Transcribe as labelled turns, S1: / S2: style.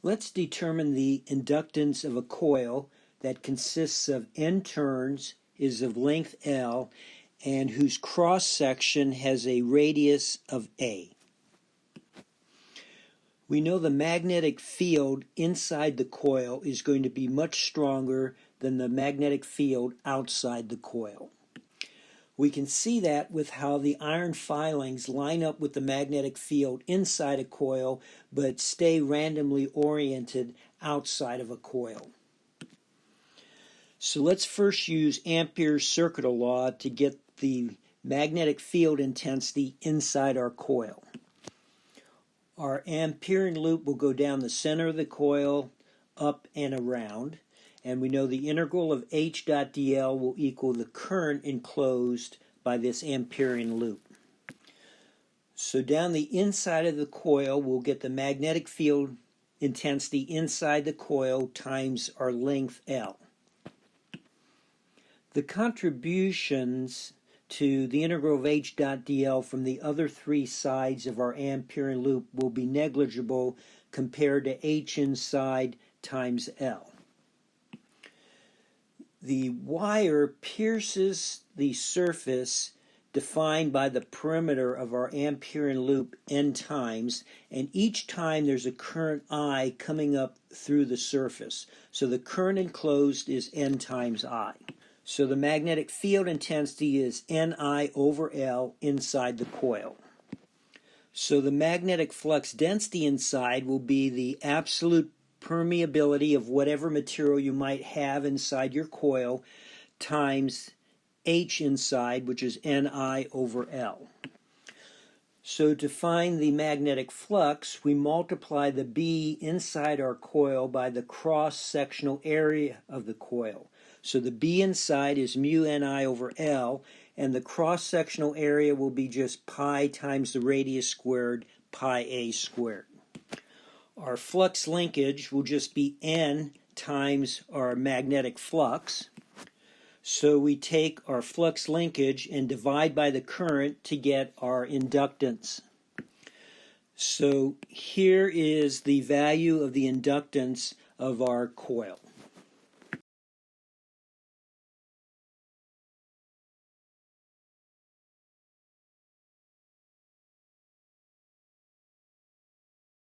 S1: Let's determine the inductance of a coil that consists of N turns, is of length L, and whose cross-section has a radius of A. We know the magnetic field inside the coil is going to be much stronger than the magnetic field outside the coil. We can see that with how the iron filings line up with the magnetic field inside a coil but stay randomly oriented outside of a coil. So let's first use Ampere's circuit law to get the magnetic field intensity inside our coil. Our Amperean loop will go down the center of the coil, up and around, and we know the integral of H dot dl will equal the current enclosed by this Amperean loop. So down the inside of the coil, we'll get the magnetic field intensity inside the coil times our length L. The contributions to the integral of H dot dl from the other three sides of our Amperean loop will be negligible compared to H inside times L. The wire pierces the surface defined by the perimeter of our Amperean loop N times, and each time there's a current I coming up through the surface. So the current enclosed is N times I. So the magnetic field intensity is Ni over L inside the coil. So the magnetic flux density inside will be the absolute permeability of whatever material you might have inside your coil times H inside, which is Ni over L. So to find the magnetic flux, we multiply the B inside our coil by the cross-sectional area of the coil. So the B inside is mu Ni over L, and the cross-sectional area will be just pi times the radius squared, pi a squared. Our flux linkage will just be N times our magnetic flux. So we take our flux linkage and divide by the current to get our inductance. So here is the value of the inductance of our coil.